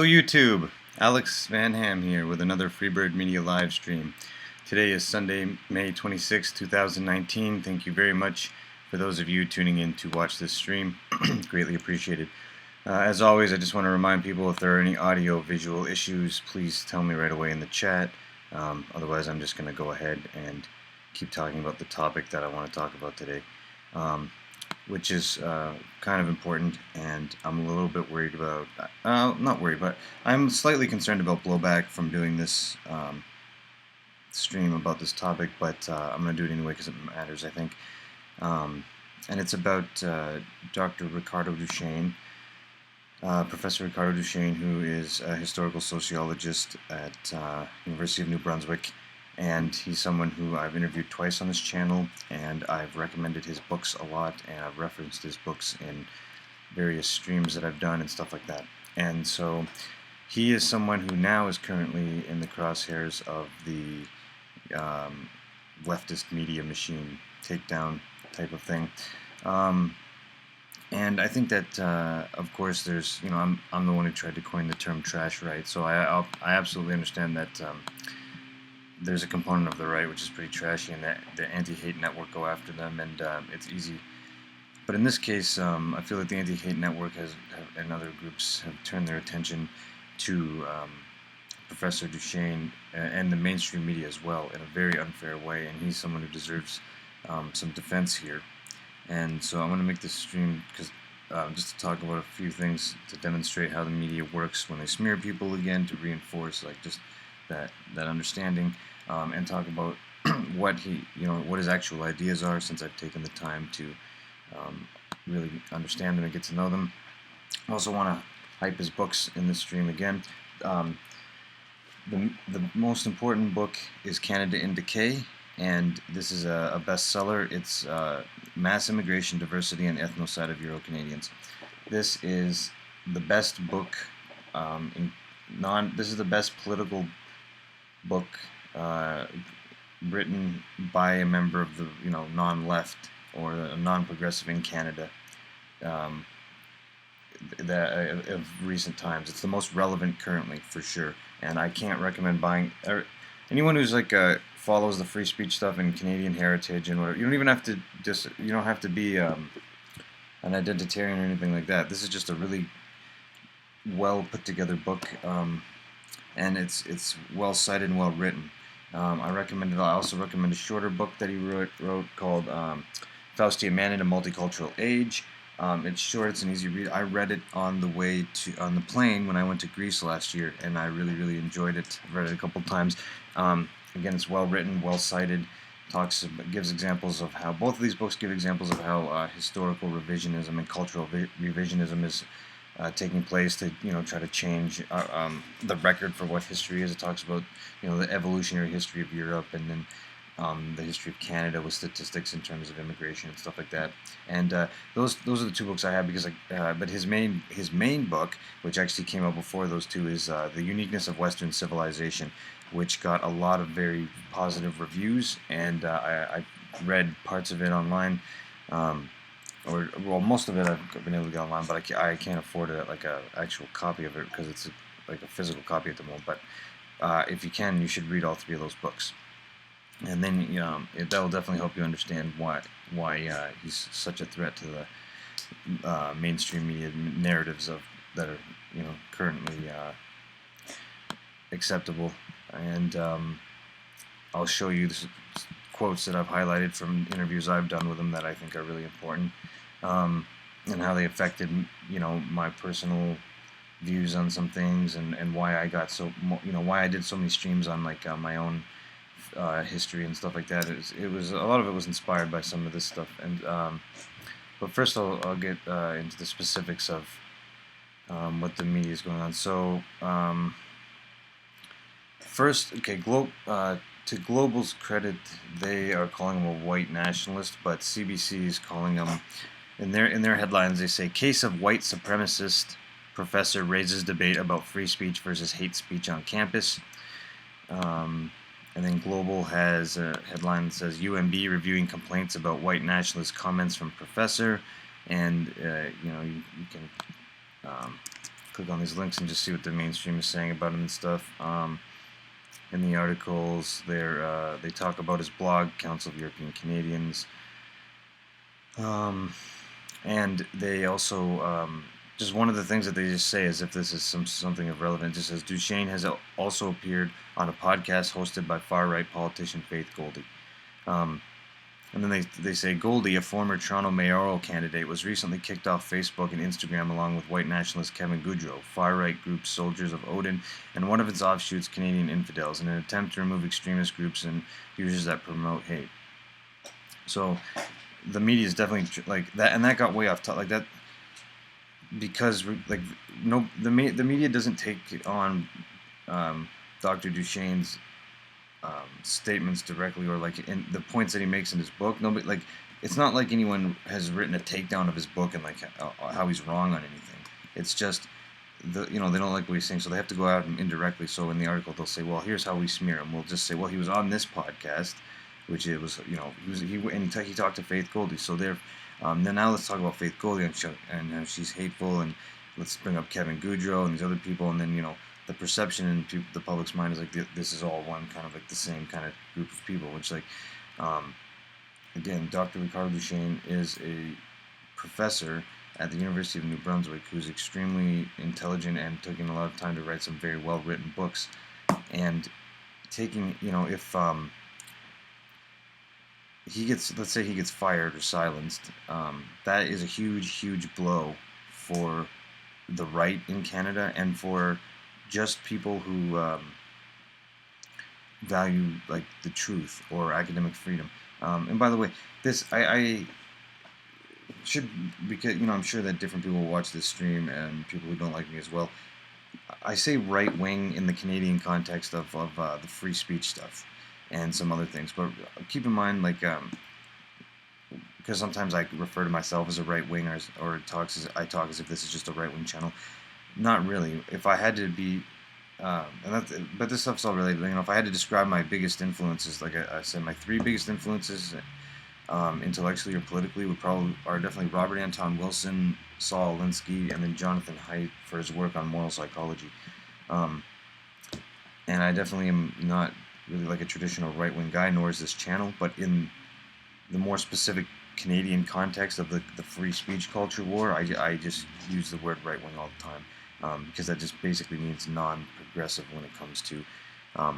Hello YouTube, Alex Van Ham here with another Freebird Media live stream. Today is Sunday, May 26, 2019. Thank you very much for those of you tuning in to watch this stream. Greatly appreciated. As always, I just want to remind people if there are any audio-visual issues, please tell me right away in the chat. Otherwise, I'm just going to go ahead and keep talking about the topic that I want to talk about today. Which is kind of important, and I'm a little bit worried about, not worried, but I'm slightly concerned about blowback from doing this stream about this topic, but I'm going to do it anyway because it matters, I think. And it's about Dr. Ricardo Duchesne, Professor Ricardo Duchesne, who is a historical sociologist at University of New Brunswick. And he's someone who I've interviewed twice on this channel, and I've recommended his books a lot, and I've referenced his books in various streams that I've done and stuff like that. And so he is someone who now is currently in the crosshairs of the leftist media machine takedown type of thing. And I think that, of course, there's, I'm the one who tried to coin the term trash right, so I absolutely understand that there's a component of the right which is pretty trashy, and that the anti-hate network go after them, and it's easy. But in this case, I feel that the anti-hate network and other groups have turned their attention to Professor Duchesne and the mainstream media as well in a very unfair way, and he's someone who deserves some defense here. And so I want to make this stream just to talk about a few things to demonstrate how the media works when they smear people again, to reinforce just that understanding. And talk about what his actual ideas are, since I've taken the time to really understand them and get to know them. I also want to hype his books in this stream again. The most important book is Canada in Decay, and this is a bestseller. It's Mass Immigration, Diversity, and Ethnocide of Euro-Canadians. This is the best book this is the best political book written by a member of the non-left or non-progressive in Canada of recent times. It's the most relevant currently, for sure, and I can't recommend buying. Anyone who's follows the free speech stuff and Canadian heritage and whatever. You don't even have to you don't have to be an identitarian or anything like that. This is just a really well put together book, and it's well cited and well written. I recommend it. I also recommend a shorter book that he wrote called Faustian Man in a Multicultural Age. It's short, it's an easy read. I read it on the plane when I went to Greece last year, and I really enjoyed it. I've read it a couple times. Again, it's well written, well cited. Gives examples of how both of these books give examples of how historical revisionism and cultural revisionism is taking place to try to change the record for what history is. It talks about the evolutionary history of Europe, and then the history of Canada with statistics in terms of immigration and stuff like that. And those are the two books I have, because but his main book, which actually came out before those two, is The Uniqueness of Western Civilization, which got a lot of very positive reviews, and I read parts of it online. Most of it I've been able to get online, but I can't afford an actual copy of it because it's a physical copy at the moment. But if you can, you should read all three of those books, and then that will definitely help you understand why he's such a threat to the mainstream media narratives that are currently acceptable. And I'll show you quotes that I've highlighted from interviews I've done with him that I think are really important, and how they affected my personal views on some things, and why I got why I did so many streams on my own history and stuff like that. It was a lot of it was inspired by some of this stuff. And but first I'll get into the specifics of what the media is going on. So first, okay, to Global's credit, they are calling him a white nationalist, but CBC is calling him, in their headlines, they say, "Case of white supremacist professor raises debate about free speech versus hate speech on campus." And then Global has a headline that says, "UMB reviewing complaints about white nationalist comments from professor," and you can click on these links and just see what the mainstream is saying about him and stuff. In the articles, they talk about his blog, Council of European Canadians, and they also just one of the things that they just say, as if this is something of relevance, just says Duchesne has also appeared on a podcast hosted by far-right politician Faith Goldie. And then they say Goldie, a former Toronto mayoral candidate, was recently kicked off Facebook and Instagram along with white nationalist Kevin Goudreau, far-right group Soldiers of Odin, and one of its offshoots, Canadian Infidels, in an attempt to remove extremist groups and users that promote hate. So the media is definitely like that, and that got way off like that because like the media doesn't take on Dr. Duchesne's statements directly, or like in the points that he makes in his book. Nobody, like, it's not like anyone has written a takedown of his book and like how he's wrong on anything. It's just they don't like what he's saying, so they have to go out and indirectly. So in the article they'll say, well, here's how we smear him. We'll just say, well, he was on this podcast, which it was, he talked to Faith Goldie. So then now let's talk about Faith Goldie and how she's hateful, and let's bring up Kevin Goudreau and these other people, and then the perception in the public's mind is like this is all one kind of like the same kind of group of people, which again, Dr. Ricardo Duchesne is a professor at the University of New Brunswick who's extremely intelligent and taking a lot of time to write some very well written books, and taking if let's say he gets fired or silenced, that is a huge blow for the right in Canada and for just people who value like the truth or academic freedom. And by the way, this I should, because I'm sure that different people will watch this stream and people who don't like me as well. I say right wing in the Canadian context of the free speech stuff and some other things, but keep in mind, like, because sometimes I refer to myself as a right winger, or I talk as if this is just a right wing channel. Not really. If I had to be, but this stuff's all related. If I had to describe my biggest influences, like I said, my three biggest influences, intellectually or politically, are definitely Robert Anton Wilson, Saul Alinsky, and then Jonathan Haidt for his work on moral psychology. And I definitely am not really like a traditional right-wing guy, nor is this channel, but in the more specific Canadian context of the free speech culture war, I just use the word right-wing all the time, because that just basically means non-progressive when it comes to how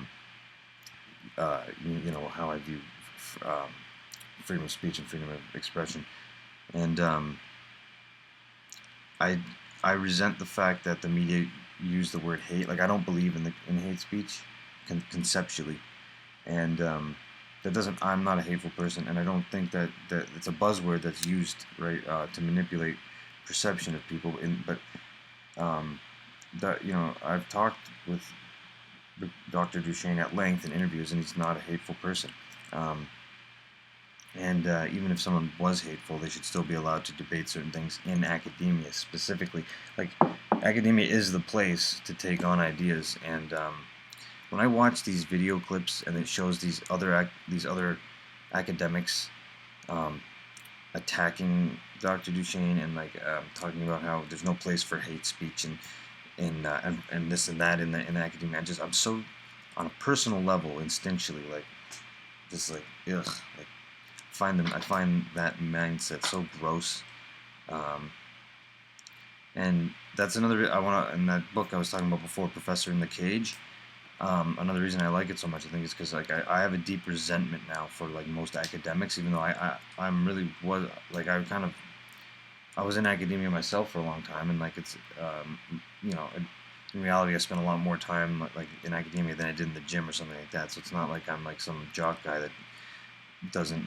I view freedom of speech and freedom of expression. And I resent the fact that the media use the word hate. Like, I don't believe in hate speech conceptually, and I'm not a hateful person, and I don't think that it's a buzzword that's used to manipulate perception of people. But I've talked with Dr. Duchesne at length in interviews, and he's not a hateful person. And even if someone was hateful, they should still be allowed to debate certain things in academia specifically. Like, academia is the place to take on ideas, and when I watch these video clips and it shows these other academics attacking Dr. Duchesne and talking about how there's no place for hate speech and this and that in academia, I'm so, on a personal level, instinctually, like, just like, ugh, like, I find that mindset so gross. And that's another, in that book I was talking about before, Professor in the Cage, another reason I like it so much, I think, is because I have a deep resentment now for most academics, even though I was in academia myself for a long time, and it's in reality I spent a lot more time in academia than I did in the gym or something like that. So it's not like I'm some jock guy that doesn't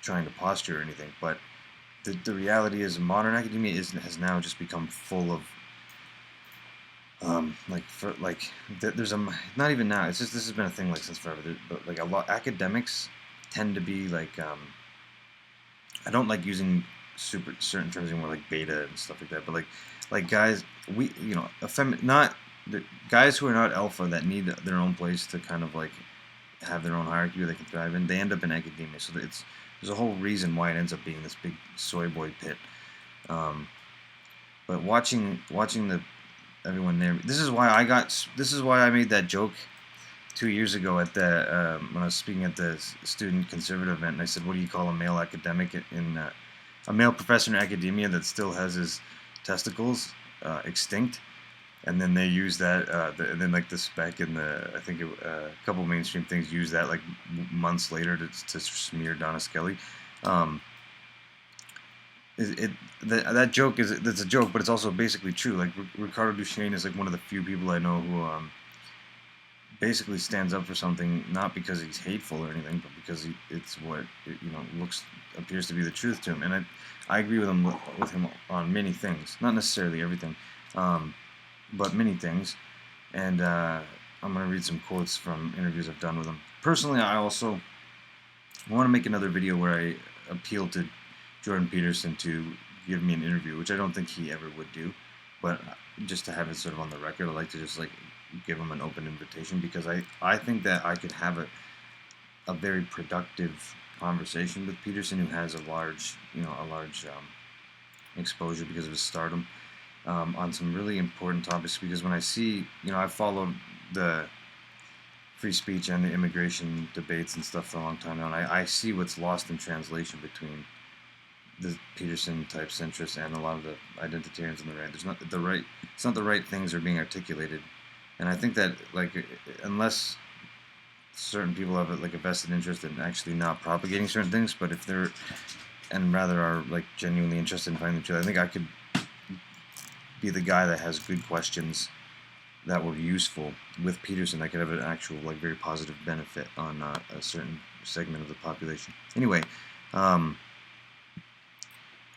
trying to posture or anything. But the reality is, modern academia has now just become full of there's not even now, it's just, this has been a thing since forever, but a lot academics tend to be I don't like using certain terms anymore, like beta and stuff like that, but like guys, not the guys who are not alpha, that need their own place to kind of have their own hierarchy where they can thrive in, they end up in academia. So there's a whole reason why it ends up being this big soy boy pit. And I think that the reality is, modern academia has now just become full of academics tend to be like But watching the everyone there. This is why I made that joke 2 years ago at the when I was speaking at the student conservative event, and I said, "What do you call a male academic in a male professor in academia that still has his testicles extinct?" And then they use that, and then like the spec and I think a couple mainstream things use that like months later to smear Donna Skelly. Um, that joke that's a joke, but it's also basically true. Like Ricardo Duchesne is like one of the few people I know who basically stands up for something, not because he's hateful or anything, but because it's what appears to be the truth to him. And I agree with him on many things, not necessarily everything, but many things. And I'm gonna read some quotes from interviews I've done with him. Personally, I also want to make another video where I appeal to Jordan Peterson to give me an interview, which I don't think he ever would do, but just to have it sort of on the record, I'd like to just like give him an open invitation, because I think that I could have a very productive conversation with Peterson, who has a large exposure because of his stardom, on some really important topics. Because when I see, I've followed the free speech and the immigration debates and stuff for a long time now, and I see what's lost in translation between the Peterson type centrists and a lot of the identitarians on the right. It's not the right things are being articulated. And I think that, like, unless certain people have like a vested interest in actually not propagating certain things, but if they're and rather are like genuinely interested in finding the truth, I think I could be the guy that has good questions that were useful with Peterson. I could have an actual like very positive benefit on a certain segment of the population. Anyway, well,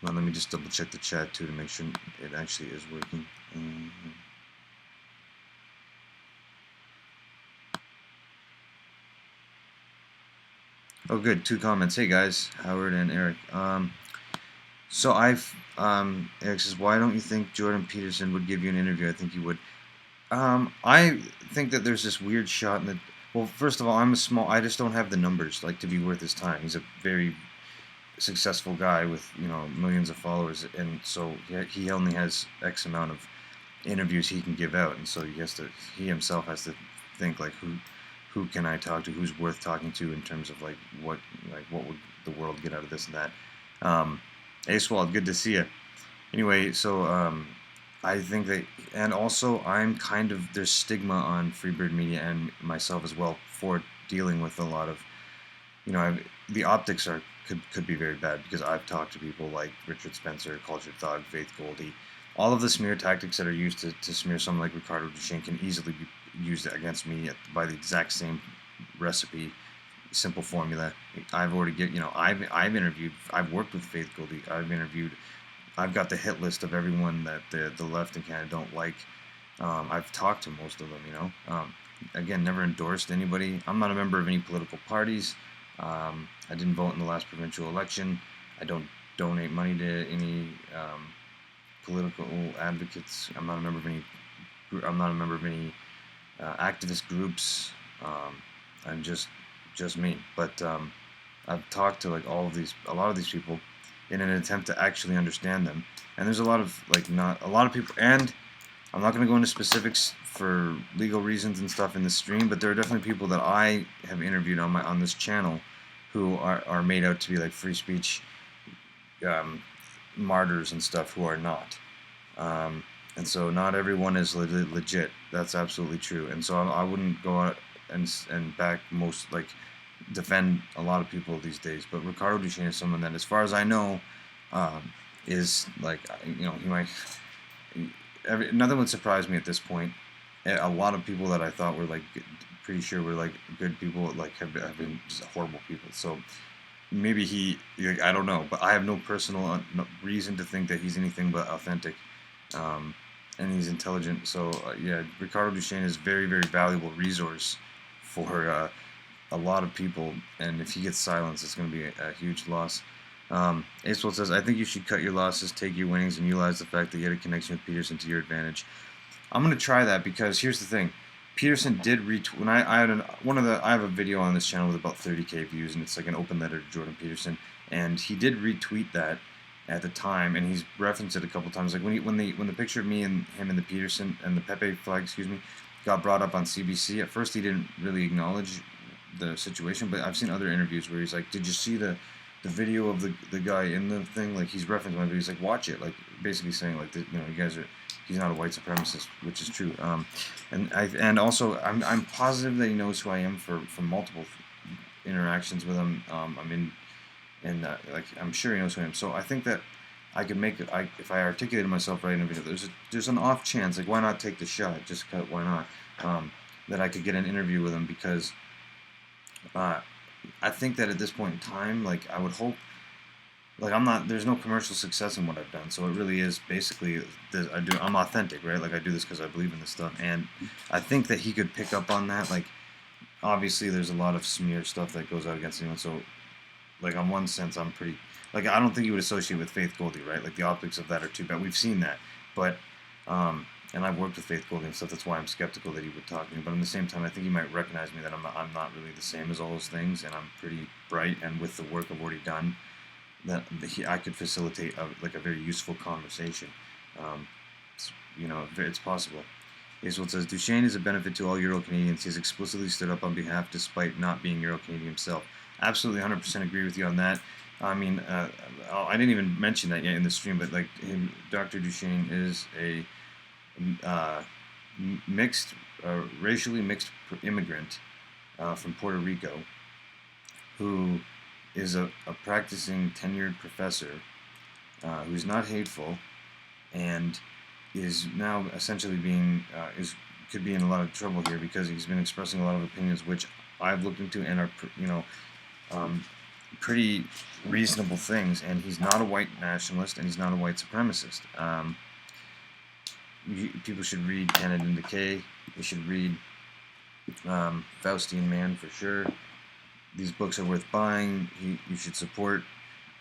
let me just double check the chat too to make sure it actually is working. Oh, good. 2 comments. Hey guys, Howard and Eric. So Eric says, why don't you think Jordan Peterson would give you an interview? I think he would. I think that there's this weird shot in the. Well, first of all, I just don't have the numbers like to be worth his time. He's a very successful guy with millions of followers, and so he only has X amount of interviews he can give out, and so he himself has to think like who can I talk to, who's worth talking to in terms of like what would the world get out of this and that. Aswald, good to see you. Anyway, so I think that, and also I'm kind of, there's stigma on Freebird Media and myself as well for dealing with a lot of, the optics could be very bad, because I've talked to people like Richard Spencer, Cultured Thug, Faith Goldie. All of the smear tactics that are used to smear someone like Ricardo Duchesne can easily be used against me by the exact same recipe, simple formula. I've already I've worked with Faith Goldie. I've got the hit list of everyone that the left in Canada don't like. I've talked to most of them, again, never endorsed anybody. I'm not a member of any political parties. I didn't vote in the last provincial election. I don't donate money to any political advocates. I'm not a member of any activist groups. I'm just me. But I've talked to like a lot of these people in an attempt to actually understand them. And there's a lot of people, and I'm not going to go into specifics for legal reasons and stuff in the stream, but there are definitely people that I have interviewed on this channel who are made out to be like free speech martyrs and stuff, who are not. And so not everyone is legit. That's absolutely true. And so I wouldn't go out and back defend a lot of people these days. But Ricardo Duchesne is someone that, as far as I know, is like, he might. Nothing would surprise me at this point. A lot of people that I thought were like pretty sure were like good people, like have been just horrible people. So maybe I don't know, but I have no personal reason to think that he's anything but authentic. And he's intelligent. So yeah, Ricardo Duchesne is a very, very valuable resource for a lot of people, and if he gets silenced, it's going to be a huge loss. Acewell says, I think you should cut your losses, take your winnings, and utilize the fact that you had a connection with Peterson to your advantage. I'm going to try that, because here's the thing. Peterson did retweet. When I have a video on this channel with about 30K views, and it's like an open letter to Jordan Peterson, and he did retweet that. at the time, and he's referenced it a couple times. Like when the picture of me and him and the Peterson and the Pepe flag, excuse me, got brought up on CBC. At first, he didn't really acknowledge the situation, but I've seen other interviews where he's like, "Did you see the video of the guy in the thing?" Like he's referencing my video. He's like, "Watch it," like basically saying like, you guys are. He's not a white supremacist, which is true. And also I'm positive that he knows who I am from multiple interactions with him. I'm in. And like I'm sure he knows who I am. So I think that I could make it. If I articulated myself right in a video, there's an off chance. Like why not take the shot? Just cut. Why not? That I could get an interview with him because I think that at this point in time, like I would hope. Like I'm not. There's no commercial success in what I've done. So it really is basically. I'm authentic, right? Like I do this because I believe in this stuff, and I think that he could pick up on that. Like obviously, there's a lot of smear stuff that goes out against anyone. So. Like, on one sense, I'm pretty... Like, I don't think you would associate with Faith Goldie, right? Like, the optics of that are too bad. We've seen that. But, and I've worked with Faith Goldie and stuff. That's why I'm skeptical that he would talk to me. But at the same time, I think he might recognize me that I'm not really the same as all those things. And I'm pretty bright. And with the work I've already done, I could facilitate, a very useful conversation. It's possible. Hazel says, Duchesne is a benefit to all Euro-Canadians. He has explicitly stood up on behalf despite not being Euro-Canadian himself. Absolutely 100% agree with you on that. I mean, I didn't even mention that yet in the stream, but like Dr. Duchesne is a racially mixed immigrant from Puerto Rico who is a practicing tenured professor who's not hateful and is now essentially could be in a lot of trouble here because he's been expressing a lot of opinions which I've looked into and are pretty reasonable things, and he's not a white nationalist and he's not a white supremacist. People should read Canada in Decay. They should read Faustian Man for sure. These books are worth buying. You should support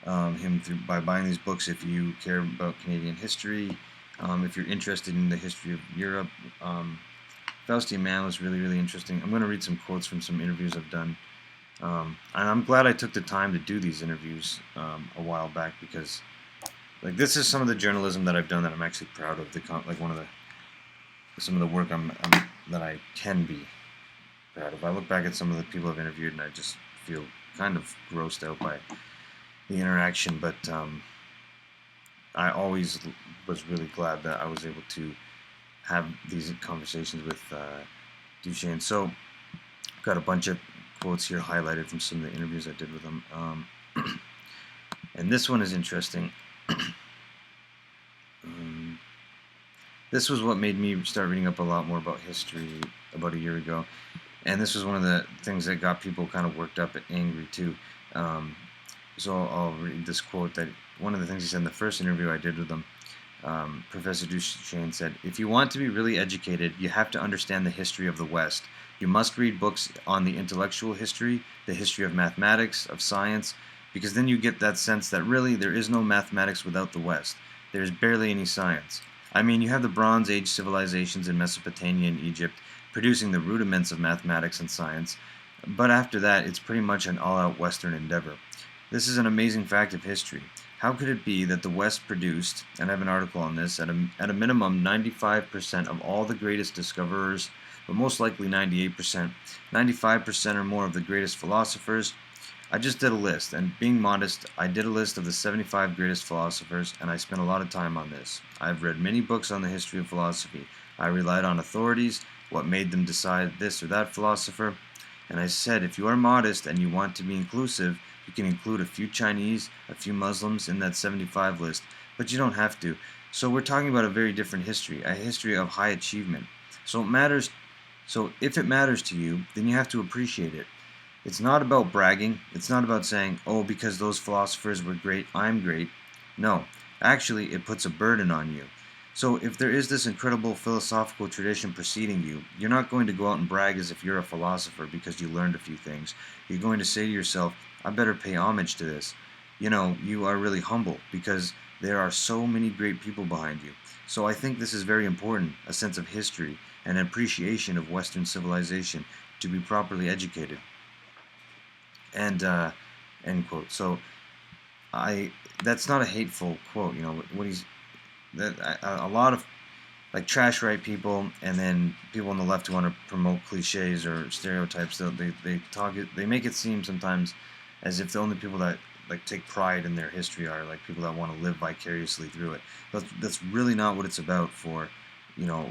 him by buying these books if you care about Canadian history. If you're interested in the history of Europe, Faustian Man was really, really interesting. I'm going to read some quotes from some interviews I've done. And I'm glad I took the time to do these interviews a while back because, like, this is some of the journalism that I've done that I'm actually proud of. Some of the work that I can be proud of. I look back at some of the people I've interviewed and I just feel kind of grossed out by the interaction, but I always was really glad that I was able to have these conversations with Duchesne. So I've got a bunch of quotes here highlighted from some of the interviews I did with him. And this one is interesting. This was what made me start reading up a lot more about history about a year ago. And this was one of the things that got people kind of worked up and angry too. So I'll read this quote that one of the things he said in the first interview I did with him. Professor Duchesne said, "If you want to be really educated, you have to understand the history of the West. You must read books on the intellectual history, the history of mathematics, of science, because then you get that sense that really there is no mathematics without the West. There is barely any science. I mean, you have the Bronze Age civilizations in Mesopotamia and Egypt producing the rudiments of mathematics and science, but after that, it's pretty much an all-out Western endeavor. This is an amazing fact of history. How could it be that the West produced, and I have an article on this, at a minimum 95% of all the greatest discoverers, but most likely 98%, 95% or more of the greatest philosophers? I just did a list, and being modest, I did a list of the 75 greatest philosophers, and I spent a lot of time on this. I've read many books on the history of philosophy. I relied on authorities, what made them decide this or that philosopher, and I said, if you are modest and you want to be inclusive, you can include a few Chinese, a few Muslims in that 75 list, but you don't have to. So we're talking about a very different history, a history of high achievement. So if it matters to you, then you have to appreciate it. It's not about bragging. It's not about saying, oh, because those philosophers were great, I'm great. No, actually, it puts a burden on you. So if there is this incredible philosophical tradition preceding you, you're not going to go out and brag as if you're a philosopher because you learned a few things. You're going to say to yourself, I better pay homage to this. You are really humble because there are so many great people behind you. So I think this is very important, a sense of history and an appreciation of Western civilization to be properly educated. And, end quote. So I that's not a hateful quote. You know what he's that a lot of like trash right people, and then people on the left who want to promote cliches or stereotypes. They make it seem sometimes as if the only people that like take pride in their history are like people that want to live vicariously through it. That's really not what it's about for, you know,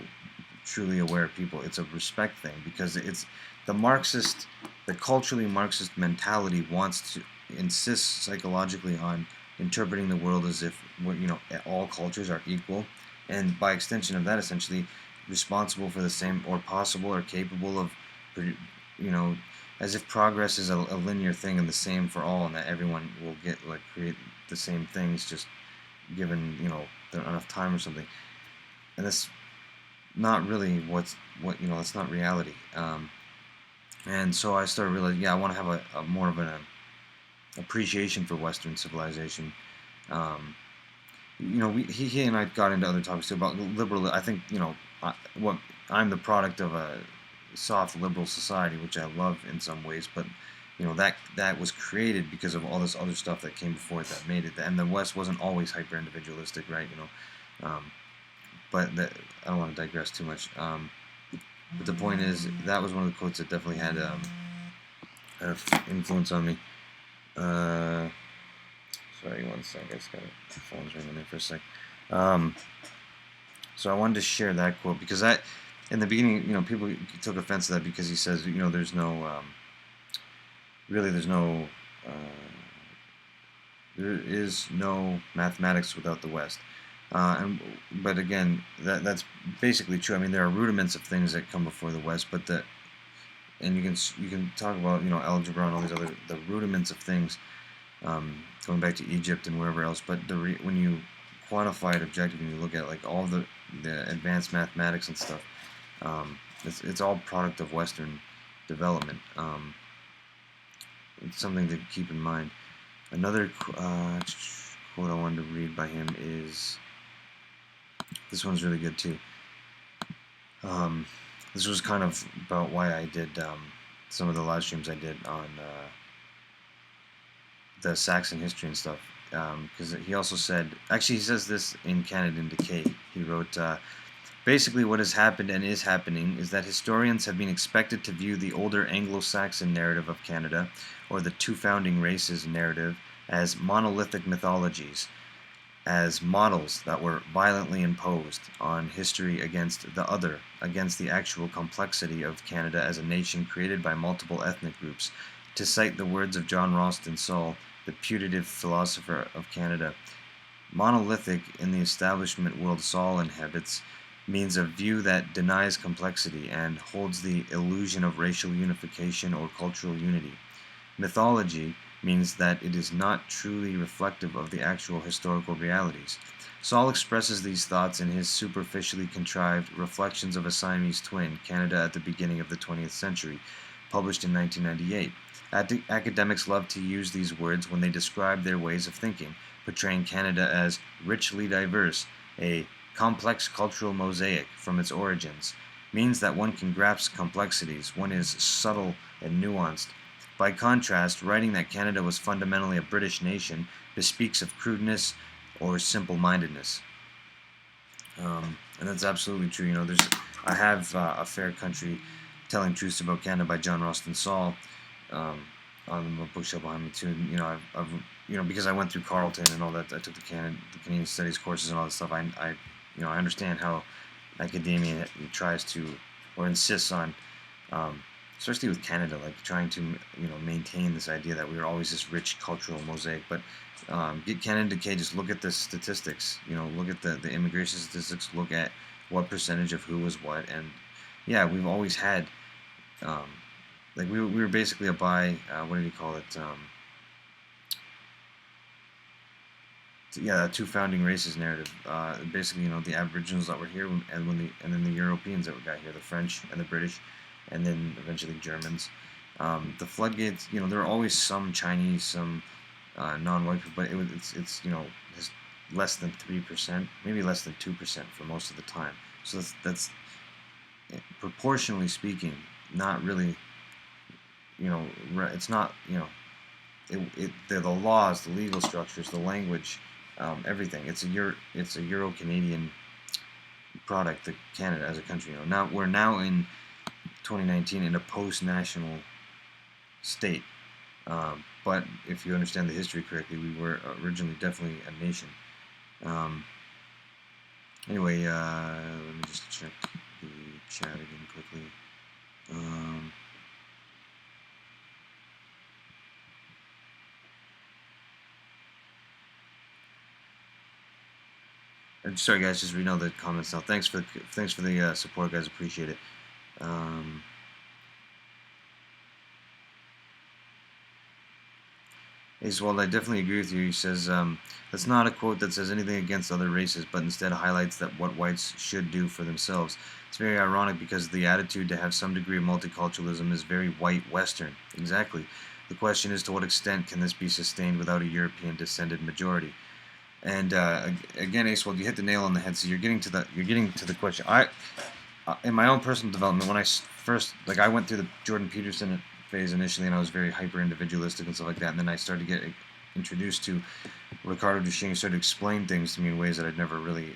truly aware people. It's a respect thing because it's the Marxist, the culturally Marxist mentality wants to insist psychologically on interpreting the world as if all cultures are equal, and by extension of that, essentially responsible for the same or possible or capable of, you know, as if progress is a linear thing and the same for all, and that everyone will get like create the same things just given enough time or something. And that's not really what that's not reality. And so I started realizing, yeah, I want to have a more of an appreciation for Western civilization. Um, he and I got into other topics too about liberal. I think what I'm the product of a soft liberal society, which I love in some ways, but that was created because of all this other stuff that came before it that made it. And the West wasn't always hyper individualistic, right? But I don't want to digress too much. But the point is, that was one of the quotes that definitely had an influence on me. Sorry, one sec. I just got the phone's ringing there for a sec. So I wanted to share that quote because in the beginning, people took offense to that because he says, there's no, really, there is no mathematics without the West. But again, that's basically true. I mean, there are rudiments of things that come before the West, and you can talk about algebra and all these other the rudiments of things, going back to Egypt and wherever else. But when you quantify it objectively, and you look at like all the advanced mathematics and stuff, it's all product of Western development. It's something to keep in mind. Another quote I wanted to read by him is, this one's really good too. This was kind of about why I did some of the live streams I did on the Saxon history and stuff. Because he also said, actually, he says this in Canada in Decay. He wrote, basically, what has happened and is happening is that historians have been expected to view the older Anglo-Saxon narrative of Canada, or the two founding races narrative, as monolithic mythologies, as models that were violently imposed on history against the actual complexity of Canada as a nation created by multiple ethnic groups. To cite the words of John Ralston Saul, the putative philosopher of Canada, monolithic in the establishment world Saul inhabits means a view that denies complexity and holds the illusion of racial unification or cultural unity. Mythology means that it is not truly reflective of the actual historical realities. Saul expresses these thoughts in his superficially contrived Reflections of a Siamese Twin, Canada at the Beginning of the 20th Century, published in 1998. Academics love to use these words when they describe their ways of thinking, portraying Canada as richly diverse, a complex cultural mosaic from its origins. Means that one can grasp complexities, one is subtle and nuanced. By contrast, writing that Canada was fundamentally a British nation bespeaks of crudeness or simple-mindedness. And that's absolutely true. I have A Fair Country, Telling Truths About Canada by John Ralston Saul on the bookshelf behind me too. I've because I went through Carleton and all that, I took the Canadian Studies courses and all that stuff. I understand how academia tries to or insists on, especially with Canada, like trying to maintain this idea that we are always this rich cultural mosaic. But get Canada Decay, just look at the statistics. Look at the immigration statistics. Look at what percentage of who was what, and yeah, we've always had. Like we were basically what did he call it? The two founding races narrative. Basically, the Aboriginals that were here, and then the Europeans that got here, the French and the British, and then eventually Germans. The floodgates. There are always some Chinese, some non-white people, but it's less than 3%, maybe less than 2% for most of the time. So that's proportionally speaking, not really. It's not the laws, the legal structures, the language, everything. It's a Euro-Canadian product, the Canada as a country. Now we're now in 2019 in a post-national state. But if you understand the history correctly, we were originally definitely a nation. Anyway, let me just check the chat again quickly. Sorry guys, just reading all the comments now. Thanks for the support, guys. Appreciate it. Well, I definitely agree with you. He says, that's not a quote that says anything against other races, but instead highlights that what whites should do for themselves. It's very ironic because the attitude to have some degree of multiculturalism is very white Western. Exactly. The question is, to what extent can this be sustained without a European descended majority? And again, Ace, well, you hit the nail on the head. So you're getting to the question. In my own personal development, when I first, I went through the Jordan Peterson phase initially, and I was very hyper individualistic and stuff like that. And then I started to get introduced to Ricardo Duchesne. He started to explain things to me in ways that I'd never really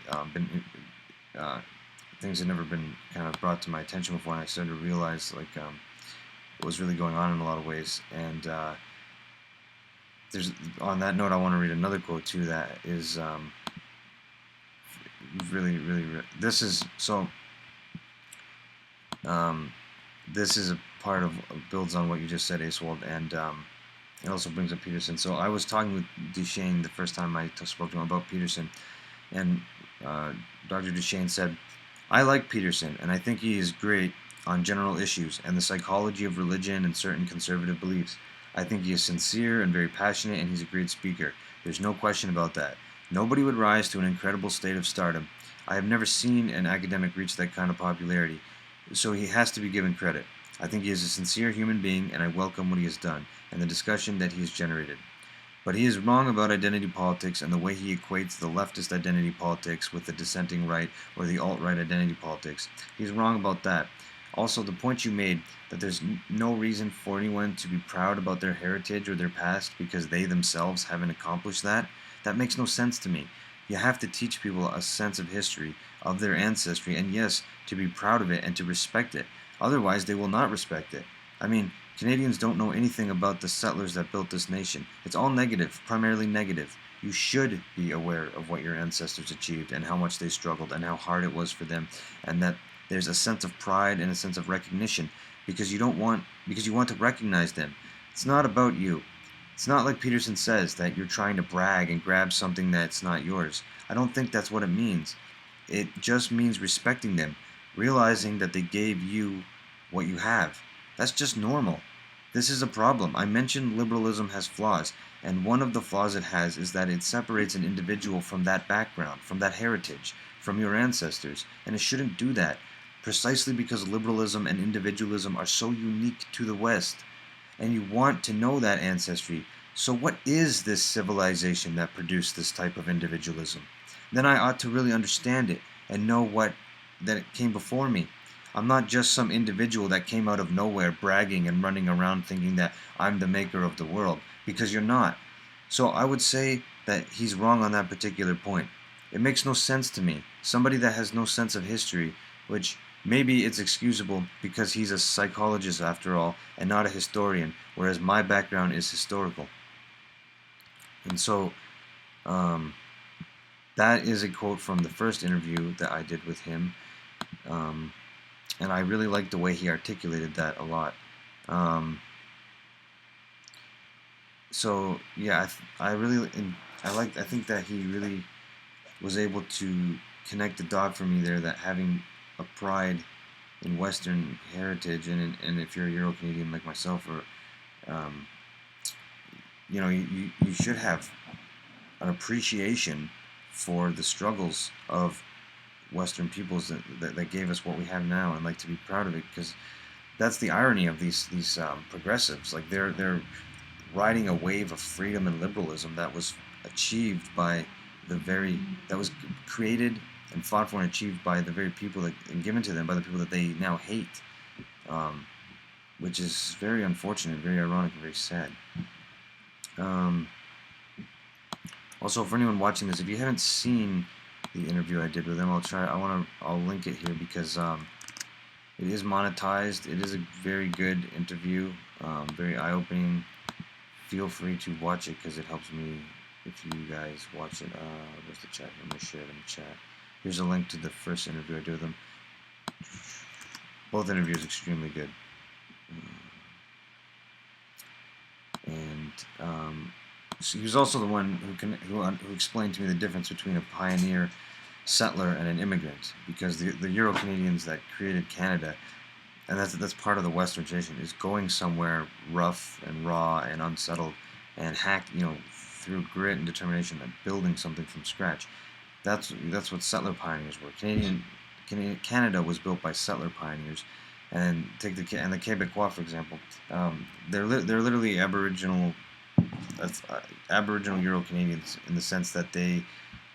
things had never been kind of brought to my attention before. And I started to realize what was really going on in a lot of ways. And on that note, I want to read another quote too. That is really. This is so. This is a part of builds on what you just said, Acewald, and it also brings up Peterson. So I was talking with Duchesne the first time I spoke to him about Peterson, and Dr. Duchesne said, "I like Peterson, and I think he is great on general issues and the psychology of religion and certain conservative beliefs. I think he is sincere and very passionate, and he's a great speaker. There's no question about that. Nobody would rise to an incredible state of stardom. I have never seen an academic reach that kind of popularity, so he has to be given credit. I think he is a sincere human being, and I welcome what he has done and the discussion that he has generated. But he is wrong about identity politics and the way he equates the leftist identity politics with the dissenting right or the alt-right identity politics. He's wrong about that. Also, the point you made that there's no reason for anyone to be proud about their heritage or their past because they themselves haven't accomplished that makes no sense to me. You have to teach people a sense of history, of their ancestry, and yes, to be proud of it and to respect it. Otherwise, they will not respect it. I mean, Canadians don't know anything about the settlers that built this nation. It's all negative, primarily negative. You should be aware of what your ancestors achieved and how much they struggled and how hard it was for them, and that there's a sense of pride and a sense of recognition because you want to recognize them. It's not about you. It's not like Peterson says that you're trying to brag and grab something that's not yours. I don't think that's what it means. It just means respecting them, realizing that they gave you what you have. That's just normal. This is a problem. I mentioned liberalism has flaws, and one of the flaws it has is that it separates an individual from that background, from that heritage, from your ancestors, and it shouldn't do that, precisely because liberalism and individualism are so unique to the West, and you want to know that ancestry. So what is this civilization that produced this type of individualism? Then I ought to really understand it and know that it came before me. I'm not just some individual that came out of nowhere bragging and running around thinking that I'm the maker of the world, because you're not. So I would say that he's wrong on that particular point. It makes no sense to me. Somebody that has no sense of history, which maybe it's excusable because he's a psychologist after all and not a historian, whereas my background is historical. And so that is a quote from the first interview that I did with him. And I really liked the way he articulated that a lot. So yeah, I think that he really was able to connect the dot for me there, that having a pride in Western heritage, and if you're a Euro-Canadian like myself, or you should have an appreciation for the struggles of Western peoples that gave us what we have now, and like to be proud of it, because that's the irony of these progressives. Like they're riding a wave of freedom and liberalism that was achieved by that was created and fought for and achieved by the very people and given to them by the people that they now hate, which is very unfortunate, very ironic, and very sad. Um, Also, for anyone watching this, if you haven't seen the interview I did with him, I'll link it here because it is monetized. It is a very good interview, very eye-opening. Feel free to watch it because it helps me if you guys watch it. Where's the chat? I'm going to share it in the chat. Here's a link to the first interview I did with him. Both interviews extremely good. And so he was also the one who explained to me the difference between a pioneer settler and an immigrant, because the Euro-Canadians that created Canada, and that's part of the Western tradition, is going somewhere rough and raw and unsettled and through grit and determination and building something from scratch. That's what settler pioneers were. Canada was built by settler pioneers, and take the Quebecois for example. They're literally Aboriginal Euro-Canadians in the sense that they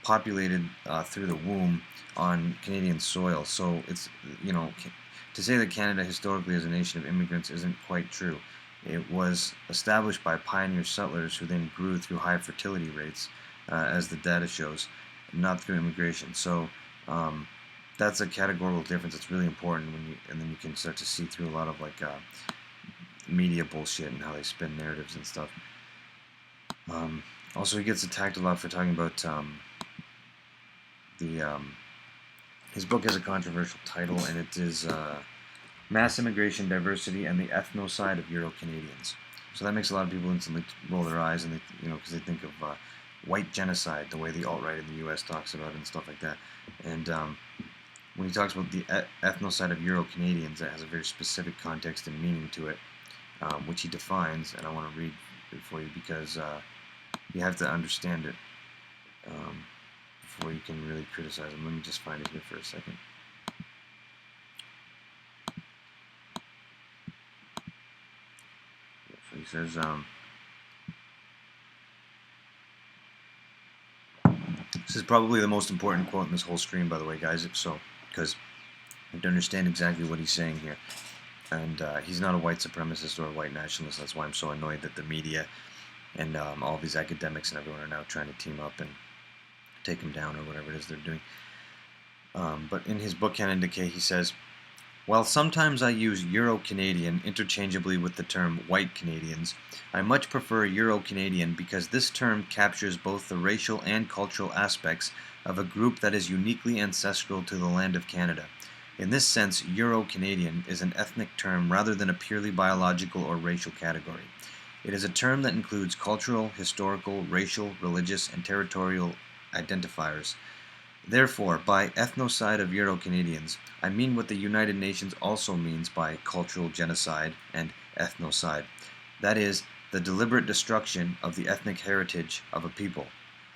populated through the womb on Canadian soil. So it's to say that Canada historically as a nation of immigrants isn't quite true. It was established by pioneer settlers who then grew through high fertility rates, as the data shows, not through immigration. So that's a categorical difference. It's really important and then you can start to see through a lot of media bullshit and how they spin narratives and stuff. Also, he gets attacked a lot for talking about his book has a controversial title, and it is Mass Immigration, Diversity, and the Ethnocide of Euro-Canadians. So that makes a lot of people instantly roll their eyes, and because they think of white genocide, the way the alt-right in the U.S. talks about it and stuff like that. And when he talks about the ethnocide of Euro-Canadians, that has a very specific context and meaning to it, which he defines, and I want to read it for you because you have to understand it before you can really criticize him. Let me just find it here for a second. So he says, this is probably the most important quote in this whole stream, by the way, guys, because you have to understand exactly what he's saying here. And he's not a white supremacist or a white nationalist. That's why I'm so annoyed that the media and all these academics and everyone are now trying to team up and take him down or whatever it is they're doing. But in his book, Canon Decay, he says, while sometimes I use Euro-Canadian interchangeably with the term white Canadians, I much prefer Euro-Canadian because this term captures both the racial and cultural aspects of a group that is uniquely ancestral to the land of Canada. In this sense, Euro-Canadian is an ethnic term rather than a purely biological or racial category. It is a term that includes cultural, historical, racial, religious, and territorial identifiers. Therefore, by ethnocide of Euro-Canadians, I mean what the United Nations also means by cultural genocide and ethnocide. That is, the deliberate destruction of the ethnic heritage of a people.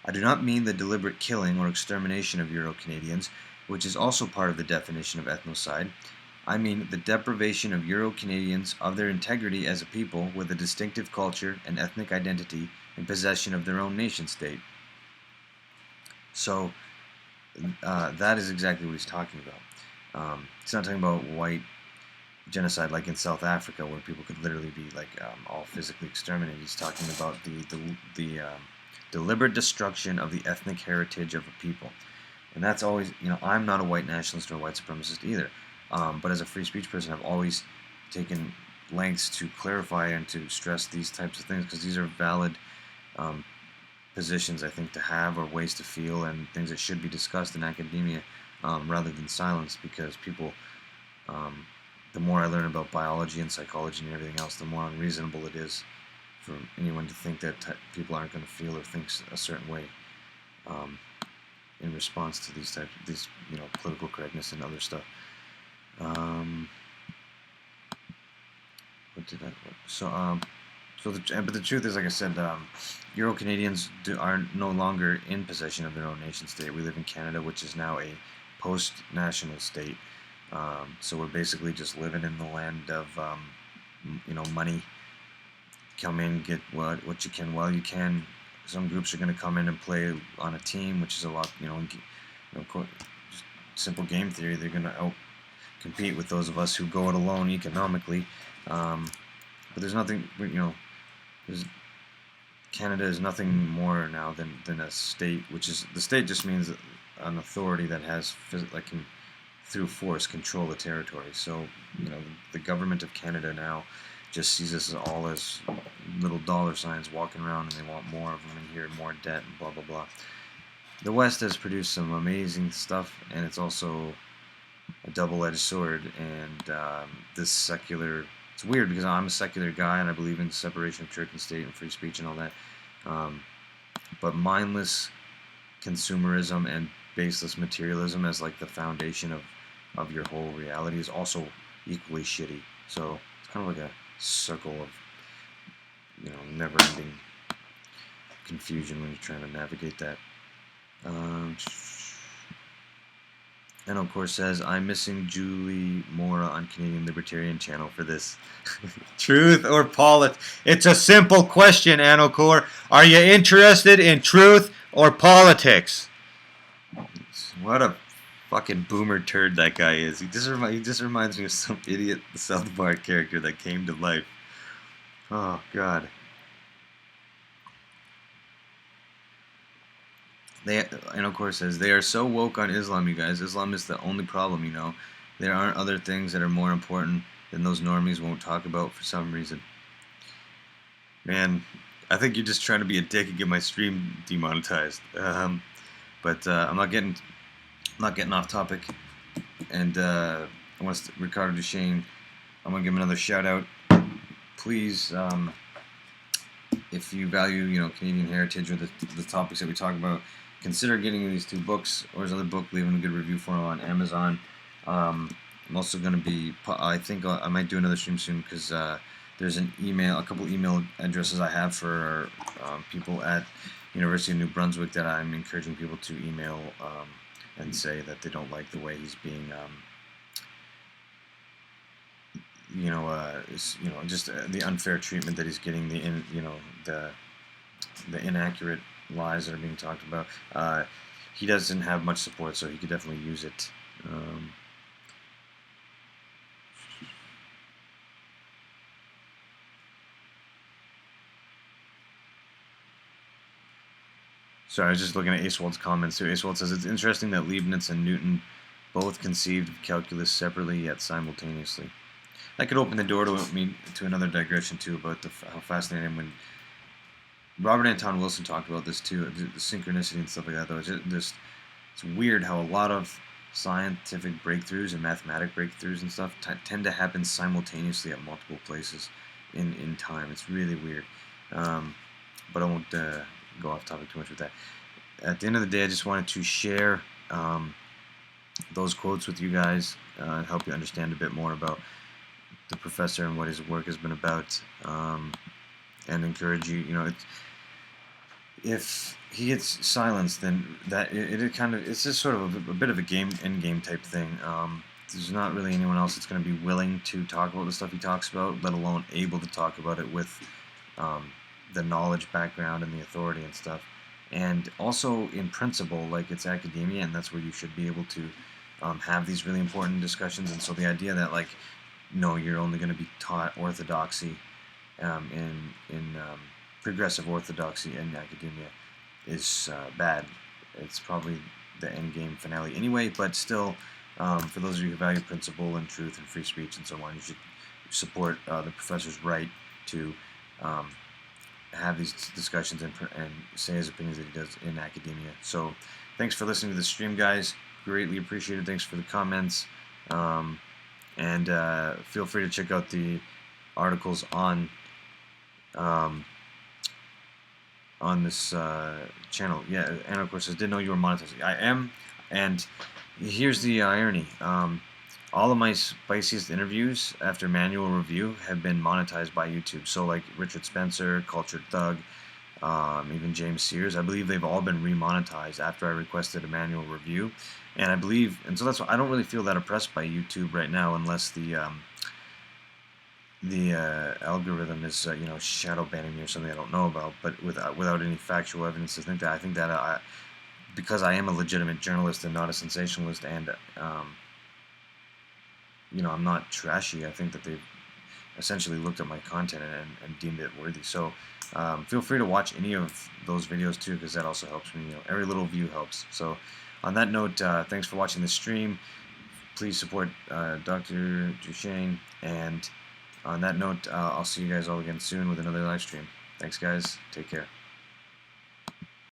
I do not mean the deliberate killing or extermination of Euro-Canadians, which is also part of the definition of ethnocide. I mean the deprivation of Euro-Canadians of their integrity as a people with a distinctive culture and ethnic identity in possession of their own nation-state. So, that is exactly what he's talking about. He's not talking about white genocide like in South Africa, where people could literally be all physically exterminated. He's talking about the deliberate destruction of the ethnic heritage of a people, and that's always, I'm not a white nationalist or a white supremacist either, but as a free speech person, I've always taken lengths to clarify and to stress these types of things because these are valid positions, I think, to have, or ways to feel, and things that should be discussed in academia rather than silenced, because people, the more I learn about biology and psychology and everything else, the more unreasonable it is for anyone to think that people aren't going to feel or think a certain way in response to these political correctness and other stuff. What did I? But the truth is, like I said, Euro-Canadians are no longer in possession of their own nation state. We live in Canada, which is now a post-national state. So we're basically just living in the land of, money. Come in, get what you can while you can. Some groups are going to come in and play on a team, which is a lot, just simple game theory. They're going to out-compete with those of us who go it alone economically. But there's nothing, Canada is nothing more now than a state, which is the state just means an authority that has like can through force control the territory. So the government of Canada now just sees us all as little dollar signs walking around, and they want more of them in here, more debt, and blah blah blah. The West has produced some amazing stuff, and it's also a double-edged sword. And this secular, it's weird because I'm a secular guy and I believe in separation of church and state and free speech and all that. Um, but mindless consumerism and baseless materialism as like the foundation of your whole reality is also equally shitty. So it's kind of like a circle of never-ending confusion when you're trying to navigate that. And of course says, I'm missing Julie Mora on Canadian Libertarian Channel for this. Truth or politics? It's a simple question, Anokor. Are you interested in truth or politics? What a fucking boomer turd that guy is. He just reminds me of some idiot South Park character that came to life. Oh, God. And of course says, they are so woke on Islam, you guys. Islam is the only problem, you know. There aren't other things that are more important than those normies won't talk about for some reason. Man, I think you're just trying to be a dick and get my stream demonetized. But I'm not getting off topic. And Ricardo Duchesne, I'm gonna give him another shout out. Please, if you value Canadian heritage or the topics that we talk about, consider getting these 2 books or his other book, leaving a good review for him on Amazon. I'm also going to be, I think I might do another stream soon because there's a couple email addresses I have for people at University of New Brunswick that I'm encouraging people to email and say that they don't like the way he's being, just the unfair treatment that he's getting, the inaccurate lies that are being talked about. He doesn't have much support, so he could definitely use it. Sorry, I was just looking at Acewald's comments too. Acewald says, it's interesting that Leibniz and Newton both conceived of calculus separately yet simultaneously. That could open the door to another digression too about how fascinating when Robert Anton Wilson talked about this too, the synchronicity and stuff like that. Though it's weird how a lot of scientific breakthroughs and mathematic breakthroughs and stuff tend to happen simultaneously at multiple places in time. It's really weird. But I won't go off topic too much with that. At the end of the day, I just wanted to share those quotes with you guys and help you understand a bit more about the professor and what his work has been about, and encourage you. If he gets silenced, then it's just sort of a bit of a end game type thing. There's not really anyone else that's going to be willing to talk about the stuff he talks about, let alone able to talk about it with the knowledge background and the authority and stuff. And also in principle, like, it's academia, and that's where you should be able to have these really important discussions. And so the idea that, like, no, you're only going to be taught orthodoxy in progressive orthodoxy in academia is bad. It's probably the end game finale anyway, but still, for those of you who value principle and truth and free speech and so on, you should support the professor's right to have these discussions and say his opinions that he does in academia. So thanks for listening to the stream, guys. Greatly appreciated. Thanks for the comments. And feel free to check out the articles on this channel. Yeah, and of course, I didn't know you were monetizing. I am, and here's the irony. All of my spiciest interviews after manual review have been monetized by YouTube. So like Richard Spencer, Cultured Thug, even James Sears, I believe they've all been remonetized after I requested a manual review. And I believe, and so that's why I don't really feel that oppressed by YouTube right now, unless the algorithm is shadow banning me or something I don't know about. But without any factual evidence to think that, I think that because I am a legitimate journalist and not a sensationalist, and I'm not trashy, I think that essentially looked at my content and deemed it worthy. So feel free to watch any of those videos too, because that also helps me. Every little view helps. So on that note, thanks for watching the stream. Please support Dr. Duchesne, and on that note, I'll see you guys all again soon with another live stream. Thanks, guys. Take care.